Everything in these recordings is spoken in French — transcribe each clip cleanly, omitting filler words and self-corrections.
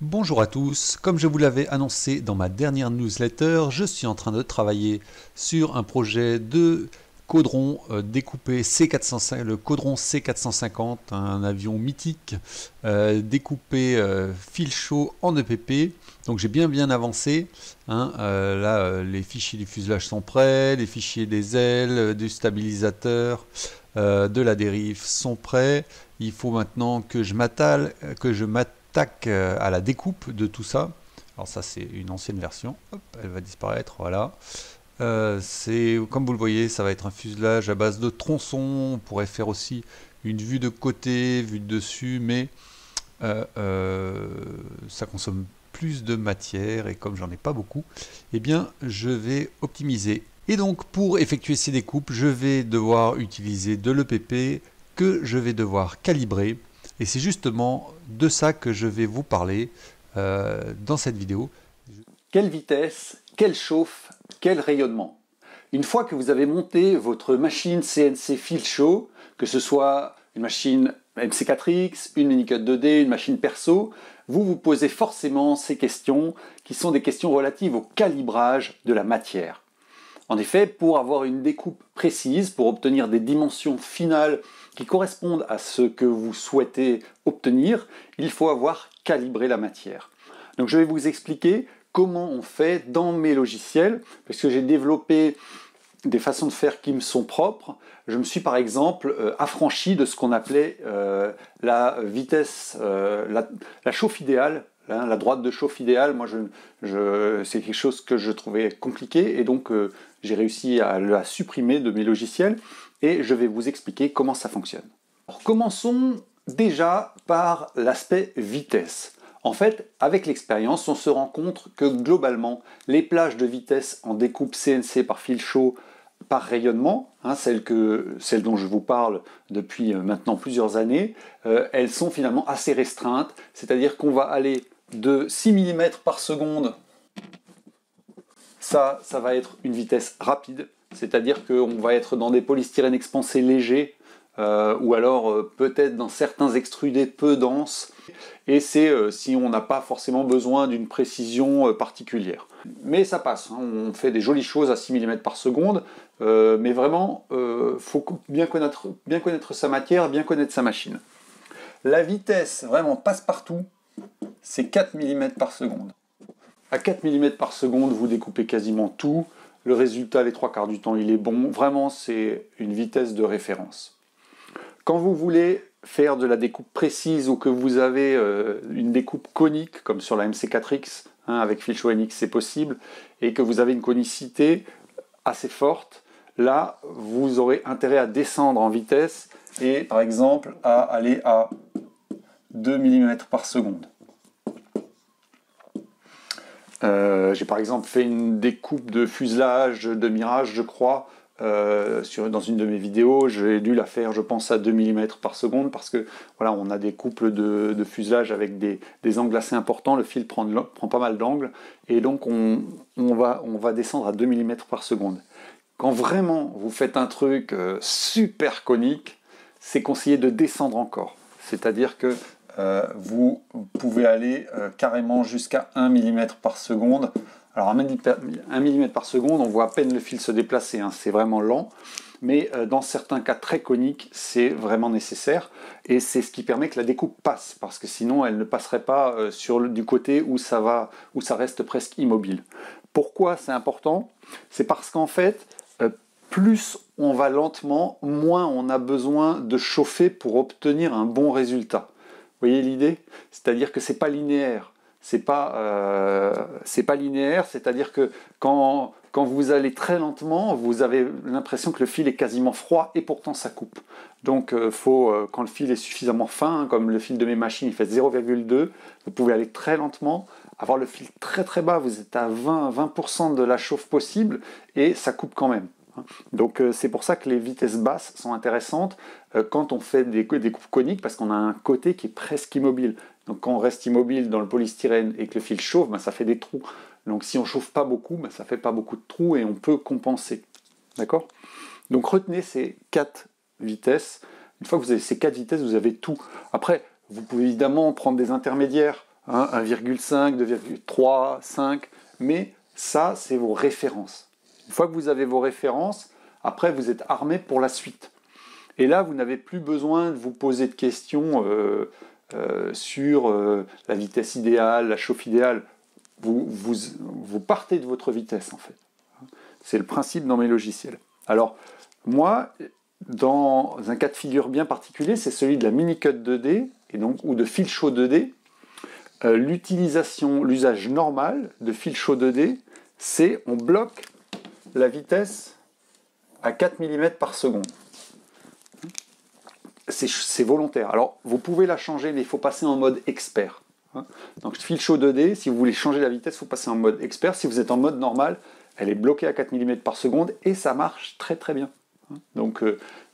Bonjour à tous, comme je vous l'avais annoncé dans ma dernière newsletter, je suis en train de travailler sur un projet de caudron découpé C450, le caudron C450, un avion mythique découpé fil chaud en EPP. Donc j'ai bien avancé. Là, les fichiers du fuselage sont prêts, les fichiers des ailes, du stabilisateur, de la dérive sont prêts. Il faut maintenant que je m'attaque à la découpe de tout ça. Alors ça c'est une ancienne version, hop, elle va disparaître, voilà. C'est comme vous le voyez, ça va être un fuselage à base de tronçons. On pourrait faire aussi une vue de côté, vue de dessus, mais ça consomme plus de matière et comme j'en ai pas beaucoup, eh bien je vais optimiser. Et donc pour effectuer ces découpes, je vais devoir utiliser de l'EPP que je vais devoir calibrer. Et c'est justement de ça que je vais vous parler dans cette vidéo. Quelle vitesse, quelle chauffe, quel rayonnement. Une fois que vous avez monté votre machine CNC fil chaud, que ce soit une machine MC4X, une Minicut 2D, une machine perso, vous vous posez forcément ces questions qui sont des questions relatives au calibrage de la matière. En effet, pour avoir une découpe précise, pour obtenir des dimensions finales qui correspondent à ce que vous souhaitez obtenir, il faut avoir calibré la matière. Donc je vais vous expliquer comment on fait dans mes logiciels, parce que j'ai développé des façons de faire qui me sont propres. Je me suis par exemple affranchi de ce qu'on appelait la vitesse, la chauffe idéale, la droite de chauffe idéale. Moi, c'est quelque chose que je trouvais compliqué et donc j'ai réussi à la supprimer de mes logiciels et je vais vous expliquer comment ça fonctionne. Alors, commençons déjà par l'aspect vitesse. En fait, avec l'expérience, on se rend compte que globalement, les plages de vitesse en découpe CNC par fil chaud, par rayonnement, celles dont je vous parle depuis maintenant plusieurs années, elles sont finalement assez restreintes, c'est-à-dire qu'on va aller de 6 mm par seconde, ça va être une vitesse rapide, c'est-à-dire qu'on va être dans des polystyrènes expansés légers, ou alors peut-être dans certains extrudés peu denses, et c'est si on n'a pas forcément besoin d'une précision particulière. Mais ça passe, on fait des jolies choses à 6 mm par seconde, mais vraiment, il faut bien connaître sa matière, bien connaître sa machine. La vitesse vraiment passe-partout, c'est 4 mm par seconde. À 4 mm par seconde, vous découpez quasiment tout. Le résultat, les trois quarts du temps, il est bon. Vraiment, c'est une vitesse de référence. Quand vous voulez faire de la découpe précise ou que vous avez une découpe conique, comme sur la MC4X, avec fil chaud NX, c'est possible, et que vous avez une conicité assez forte, là, vous aurez intérêt à descendre en vitesse et, par exemple, à aller à 2 mm par seconde. J'ai par exemple fait une découpe de fuselage de Mirage, je crois, dans une de mes vidéos. J'ai dû la faire, je pense, à 2 mm par seconde parce que voilà, on a des couples de fuselage avec des angles assez importants. Le fil prend pas mal d'angles et donc on va descendre à 2 mm par seconde. Quand vraiment vous faites un truc super conique, c'est conseillé de descendre encore. C'est-à-dire que vous pouvez aller carrément jusqu'à 1 mm par seconde. Alors 1 mm par seconde, on voit à peine le fil se déplacer, c'est vraiment lent. Mais dans certains cas très coniques, c'est vraiment nécessaire. Et c'est ce qui permet que la découpe passe, parce que sinon elle ne passerait pas du côté où ça reste presque immobile. Pourquoi c'est important? C'est parce qu'en fait, plus on va lentement, moins on a besoin de chauffer pour obtenir un bon résultat. Vous voyez l'idée? C'est-à-dire que c'est pas linéaire. C'est pas linéaire, c'est-à-dire que quand vous allez très lentement, vous avez l'impression que le fil est quasiment froid et pourtant ça coupe. Donc quand le fil est suffisamment fin, comme le fil de mes machines, il fait 0,2, vous pouvez aller très lentement, avoir le fil très très bas, vous êtes à 20% de la chauffe possible et ça coupe quand même. Donc c'est pour ça que les vitesses basses sont intéressantes quand on fait des coupes coniques parce qu'on a un côté qui est presque immobile. Donc quand on reste immobile dans le polystyrène et que le fil chauffe, ça fait des trous. Donc si on ne chauffe pas beaucoup, ça ne fait pas beaucoup de trous et on peut compenser. D'accord? Donc retenez ces 4 vitesses. Une fois que vous avez ces 4 vitesses, vous avez tout. Après, vous pouvez évidemment prendre des intermédiaires. hein, 1,5, 2,3, 5, mais ça, c'est vos références. Une fois que vous avez vos références, après, vous êtes armé pour la suite. Et là, vous n'avez plus besoin de vous poser de questions sur la vitesse idéale, la chauffe idéale. Vous partez de votre vitesse, en fait. C'est le principe dans mes logiciels. Alors, moi, dans un cas de figure bien particulier, c'est celui de la mini-cut 2D, et donc, ou de fil chaud 2D. L'usage normal de fil chaud 2D, c'est on bloque la vitesse à 4 mm par seconde. C'est volontaire. Alors, vous pouvez la changer, mais il faut passer en mode expert. Donc, fil chaud 2D, si vous voulez changer la vitesse, il faut passer en mode expert. Si vous êtes en mode normal, elle est bloquée à 4 mm par seconde et ça marche très très bien. Donc,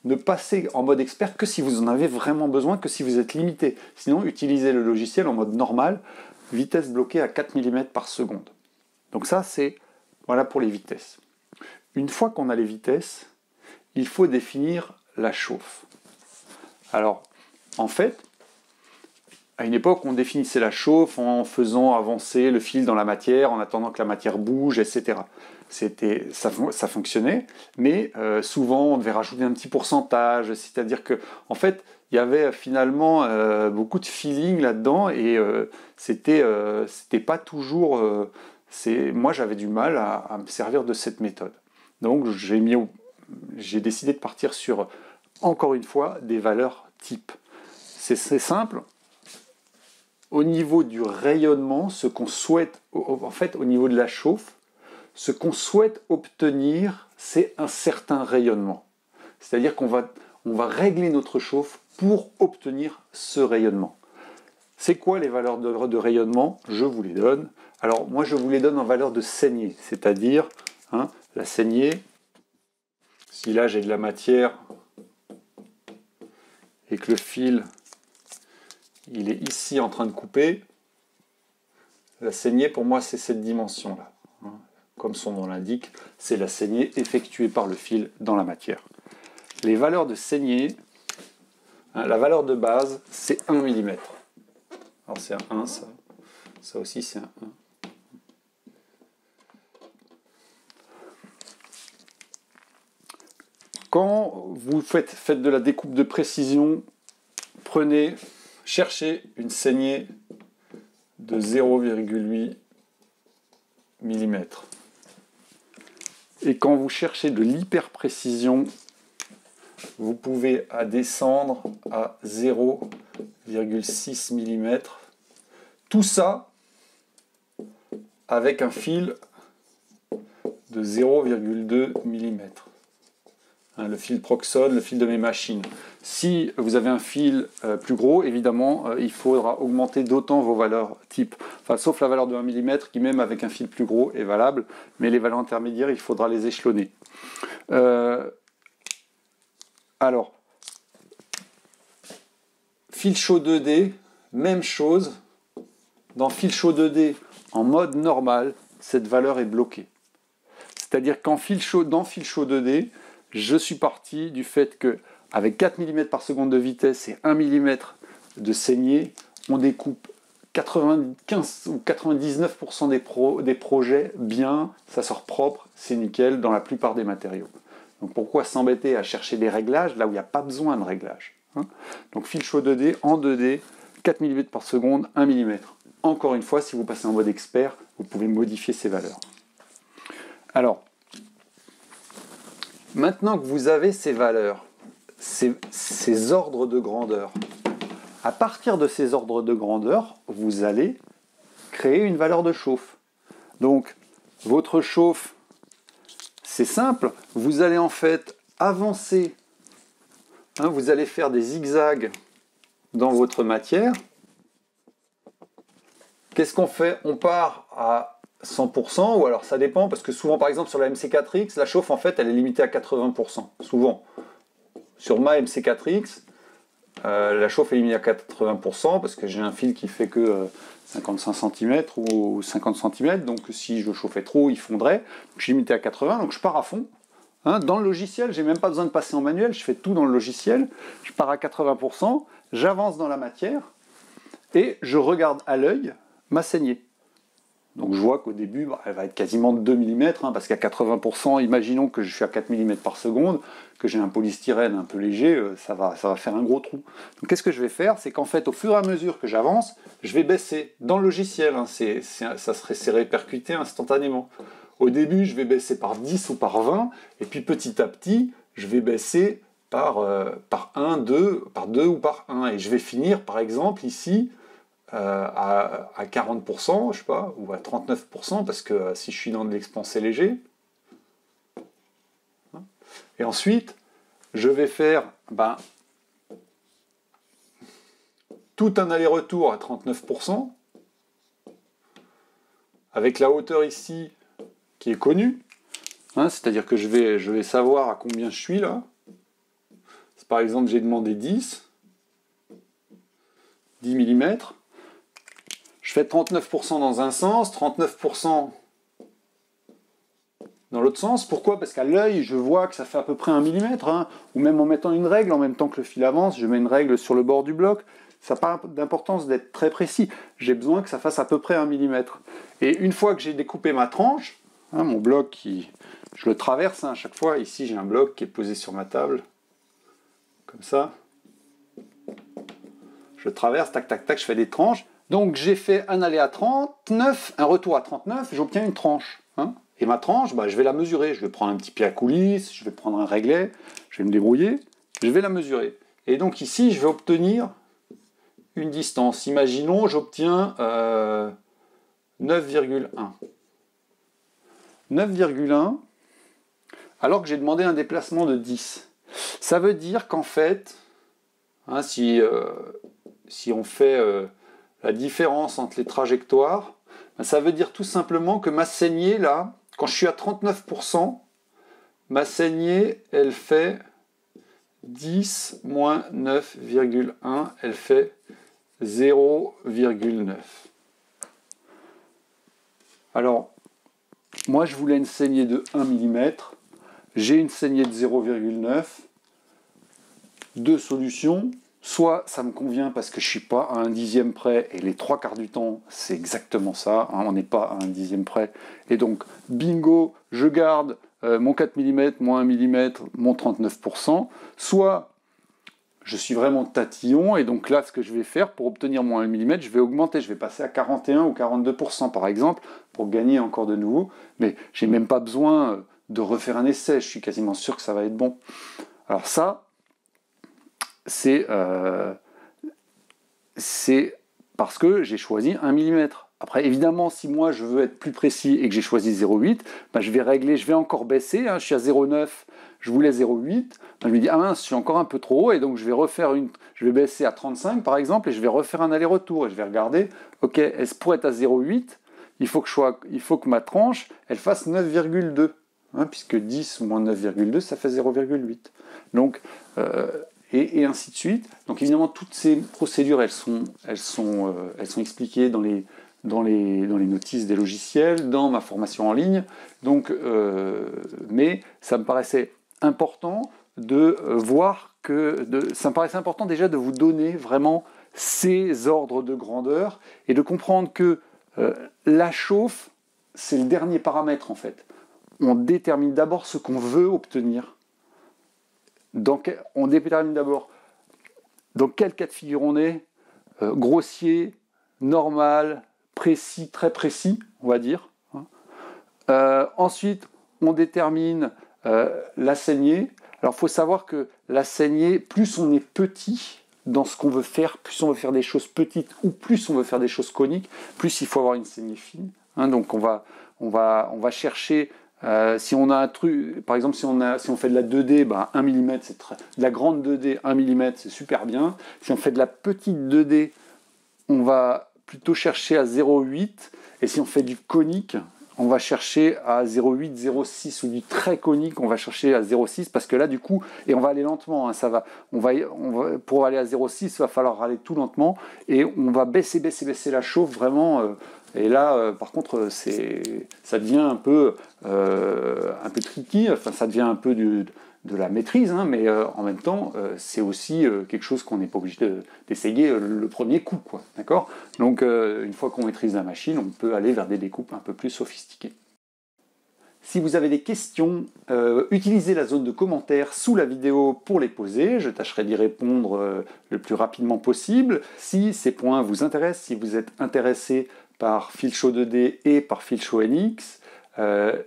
ne passez en mode expert que si vous en avez vraiment besoin, que si vous êtes limité. Sinon, utilisez le logiciel en mode normal, vitesse bloquée à 4 mm par seconde. Donc ça, c'est voilà pour les vitesses. Une fois qu'on a les vitesses, il faut définir la chauffe. Alors, en fait, à une époque, on définissait la chauffe en faisant avancer le fil dans la matière, en attendant que la matière bouge, etc. Ça fonctionnait, mais souvent, on devait rajouter un petit pourcentage, c'est-à-dire que, en fait, il y avait finalement beaucoup de feeling là-dedans, et c'était pas toujours... moi, j'avais du mal à me servir de cette méthode. Donc, j'ai décidé de partir sur, encore une fois, des valeurs type. C'est simple. Au niveau du rayonnement, ce qu'on souhaite, en fait, au niveau de la chauffe, ce qu'on souhaite obtenir, c'est un certain rayonnement. C'est-à-dire qu'on va régler notre chauffe pour obtenir ce rayonnement. C'est quoi les valeurs de rayonnement? Je vous les donne. Alors, moi, je vous les donne en valeur de saignée, c'est-à-dire la saignée. Si là, j'ai de la matière et que le fil, il est ici en train de couper, la saignée, pour moi, c'est cette dimension-là. Comme son nom l'indique, c'est la saignée effectuée par le fil dans la matière. Les valeurs de saignée, la valeur de base, c'est 1 mm. Alors c'est un 1, ça aussi c'est un 1. Quand vous faites de la découpe de précision, cherchez une saignée de 0,8 mm. Et quand vous cherchez de l'hyper-précision, vous pouvez descendre à 0,6 mm. Tout ça avec un fil de 0,2 mm. Le fil Proxon, le fil de mes machines. Si vous avez un fil plus gros, évidemment, il faudra augmenter d'autant vos valeurs type. Enfin, sauf la valeur de 1 mm qui, même avec un fil plus gros, est valable. Mais les valeurs intermédiaires, il faudra les échelonner. Alors, fil chaud 2D, même chose. Dans fil chaud 2D, en mode normal, cette valeur est bloquée. C'est-à-dire qu'en fil chaud 2D, je suis parti du fait que avec 4 mm par seconde de vitesse et 1 mm de saignée, on découpe 95 ou 99% des projets bien, ça sort propre, c'est nickel dans la plupart des matériaux. Donc pourquoi s'embêter à chercher des réglages là où il n'y a pas besoin de réglage, Donc fil chaud 2D, en 2D, 4 mm par seconde, 1 mm. Encore une fois, si vous passez en mode expert, vous pouvez modifier ces valeurs. Alors, maintenant que vous avez ces valeurs, ces ordres de grandeur, à partir de ces ordres de grandeur, vous allez créer une valeur de chauffe. Donc, votre chauffe, c'est simple, vous allez en fait avancer, vous allez faire des zigzags dans votre matière. Qu'est-ce qu'on fait? On part à 100%, ou alors ça dépend, parce que souvent, par exemple, sur la MC4X, la chauffe, en fait, elle est limitée à 80%. Souvent. Sur ma MC4X, la chauffe est limitée à 80%, parce que j'ai un fil qui fait que 55 cm ou 50 cm, donc si je chauffais trop, il fondrait. Donc, je suis limité à 80, donc je pars à fond. Dans le logiciel, j'ai même pas besoin de passer en manuel, je fais tout dans le logiciel. Je pars à 80%, j'avance dans la matière, et je regarde à l'œil ma saignée. Donc je vois qu'au début, elle va être quasiment de 2 mm, parce qu'à 80%, imaginons que je suis à 4 mm par seconde, que j'ai un polystyrène un peu léger, ça va faire un gros trou. Donc qu'est-ce que je vais faire? C'est qu'en fait, au fur et à mesure que j'avance, je vais baisser dans le logiciel, c'est répercuté instantanément. Au début, je vais baisser par 10 ou par 20, et puis petit à petit, je vais baisser par 1, 2, par 2 ou par 1, et je vais finir, par exemple, ici, à 40%, je sais pas, ou à 39%, parce que si je suis dans de l'expansé léger. Et ensuite, je vais faire tout un aller-retour à 39%, avec la hauteur ici qui est connue, c'est-à-dire que je vais savoir à combien je suis là. Si par exemple j'ai demandé 10 mm, je fais 39% dans un sens, 39% dans l'autre sens. Pourquoi? Parce qu'à l'œil, je vois que ça fait à peu près 1 mm, ou même en mettant une règle, en même temps que le fil avance, je mets une règle sur le bord du bloc. Ça n'a pas d'importance d'être très précis. J'ai besoin que ça fasse à peu près 1 mm. Et une fois que j'ai découpé ma tranche, mon bloc, je le traverse à chaque fois. Ici, j'ai un bloc qui est posé sur ma table, comme ça. Je le traverse, tac, tac, tac, je fais des tranches. Donc j'ai fait un aller à 39, un retour à 39, j'obtiens une tranche. Et ma tranche, je vais la mesurer. Je vais prendre un petit pied à coulisse, je vais prendre un réglet, je vais me débrouiller, je vais la mesurer. Et donc ici, je vais obtenir une distance. Imaginons, j'obtiens 9,1. 9,1, alors que j'ai demandé un déplacement de 10. Ça veut dire qu'en fait, si on fait la différence entre les trajectoires, ça veut dire tout simplement que ma saignée, là, quand je suis à 39%, ma saignée, elle fait 10 moins 9,1, elle fait 0,9. Alors, moi, je voulais une saignée de 1 mm, j'ai une saignée de 0,9, deux solutions. Soit ça me convient parce que je ne suis pas à un dixième près, et les trois quarts du temps, c'est exactement ça, on n'est pas à un dixième près. Et donc, bingo, je garde mon 4 mm, mon 1 mm, mon 39%. Soit je suis vraiment tatillon, et donc là, ce que je vais faire pour obtenir mon 1 mm, je vais augmenter, je vais passer à 41 ou 42% par exemple, pour gagner encore de nouveau. Mais j'ai même pas besoin de refaire un essai, je suis quasiment sûr que ça va être bon. Alors ça, c'est parce que j'ai choisi 1 mm. Après, évidemment, si moi je veux être plus précis et que j'ai choisi 0,8, je vais régler, je vais encore baisser, je suis à 0,9, je voulais 0,8, je me dis, ah mince, je suis encore un peu trop haut, et donc je vais baisser à 35 par exemple, et je vais refaire un aller-retour, et je vais regarder, ok, pour être à 0,8, il faut que ma tranche, elle fasse 9,2, puisque 10 moins 9,2, ça fait 0,8. Donc, et ainsi de suite. Donc évidemment, toutes ces procédures, elles sont expliquées dans les notices des logiciels, dans ma formation en ligne. Donc, mais ça me paraissait important de voir ça me paraissait important déjà de vous donner vraiment ces ordres de grandeur et de comprendre que la chauffe, c'est le dernier paramètre en fait. On détermine d'abord ce qu'on veut obtenir. On détermine d'abord dans quel cas de figure on est, grossier, normal, précis, très précis, on va dire. Ensuite, on détermine la saignée. Alors, il faut savoir que la saignée, plus on est petit dans ce qu'on veut faire, plus on veut faire des choses petites ou plus on veut faire des choses coniques, plus il faut avoir une saignée fine. Donc, on va chercher. Si on a un truc, par exemple, si on fait de la 2D, 1 mm, de la grande 2D, 1 mm, c'est super bien. Si on fait de la petite 2D, on va plutôt chercher à 0,8. Et si on fait du conique, on va chercher à 0,8, 0,6, ou du très conique, on va chercher à 0,6, parce que là, du coup, et on va aller lentement, pour aller à 0,6, il va falloir aller tout lentement, et on va baisser la chauffe, vraiment. Et là, par contre, ça devient un peu tricky, ça devient un peu de la maîtrise, hein, mais en même temps, c'est aussi quelque chose qu'on n'est pas obligé d'essayer le premier coup, quoi, d'accord? Donc, une fois qu'on maîtrise la machine, on peut aller vers des découpes un peu plus sophistiquées. Si vous avez des questions, utilisez la zone de commentaires sous la vidéo pour les poser. Je tâcherai d'y répondre le plus rapidement possible. Si ces points vous intéressent, si vous êtes intéressé par Filshow 2D et par Filshow NX,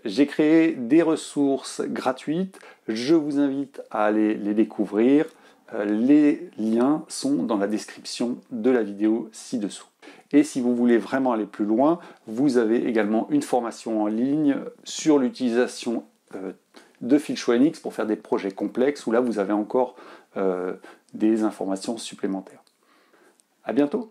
j'ai créé des ressources gratuites. Je vous invite à aller les découvrir. Les liens sont dans la description de la vidéo ci-dessous. Et si vous voulez vraiment aller plus loin, vous avez également une formation en ligne sur l'utilisation de Filshow NX pour faire des projets complexes, où là vous avez encore des informations supplémentaires. À bientôt!